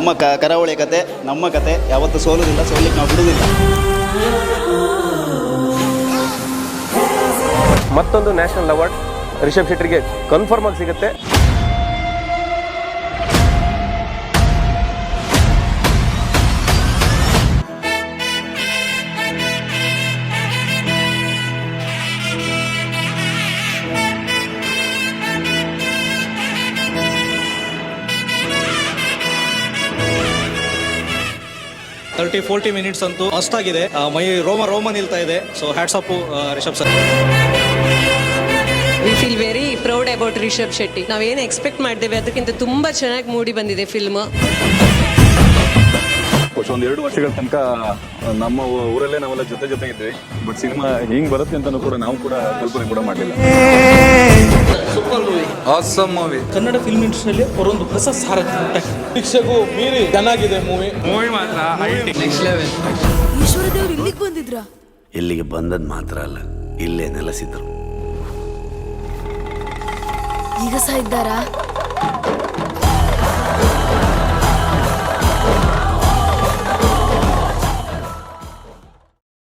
ನಮ್ಮ ಕರಾವಳಿ ಕತೆ, ನಮ್ಮ ಕತೆ ಯಾವತ್ತೂ ಸೋಲುವುದಿಲ್ಲ, ಸೋಲಿಕ್ಕೆ ನಾವು ಬಿಡುವುದಿಲ್ಲ. ಮತ್ತೊಂದು ನ್ಯಾಷನಲ್ ಅವಾರ್ಡ್ ರಿಷಬ್ ಶೆಟ್ಟಿಗೆ ಕನ್ಫರ್ಮ್ ಆಗಿ ಸಿಗುತ್ತೆ. ತರ್ಟಿ 40 ಮಿನಿಟ್ಸ್ ಅಂತೂ ಮಸ್ತಾಗಿದೆ. ಮೈ ರೋಮ ನಿಲ್ತಾ ಇದೆ. So hats off Rishab sir. We feel very proud about Rishab Shetty. ನಾವೇನು ಎಕ್ಸ್ಪೆಕ್ಟ್ ಮಾಡಿದ್ದೇವೆ ಅದಕ್ಕಿಂತ ತುಂಬ ಚೆನ್ನಾಗಿ ಮೂಡಿ ಬಂದಿದೆ ಫಿಲ್ಮ್. ಒಂದು 2 ವರ್ಷಗಳ ತನಕ ನಮ್ಮ ಊರಲ್ಲೇ ನಾವೆಲ್ಲ ಜೊತೆ ಇದ್ವಿ. ಬಟ್ ಸಿನಿಮಾ ಹಿಂಗ್ ಬರುತ್ತೆ ಅಂತಾನು ಕೂಡ ನಾವು ಕೂಡ ಕಲ್ಪನೆ ಕೂಡ ಮಾಡಲಿಲ್ಲ. Super movie, awesome movie. Kannada film ಇಂಡಸ್ಟ್ರಿಯಲ್ಲಿ ಅವರೊಂದು ಹೊಸ ಸಾರಥಿ. ಶಿಕ್ಷೆಗೂ ಮೀರಿ ಚೆನ್ನಾಗಿದೆ ಮೂವಿ ಮಾತ್ರ ನೆಕ್ಸ್ಟ್ ಲೆವೆಲ್. ಈಶ್ವರ ದೇವ್ರು ಇಲ್ಲಿಗೆ ಬಂದಿದ್ರ? ಇಲ್ಲಿಗೆ ಬಂದದ್ ಮಾತ್ರ ಅಲ್ಲ, ಇಲ್ಲೇ ನೆಲೆಸಿದ್ರು. ಈಗ ಸಹ ಇದ್ದಾರಾ?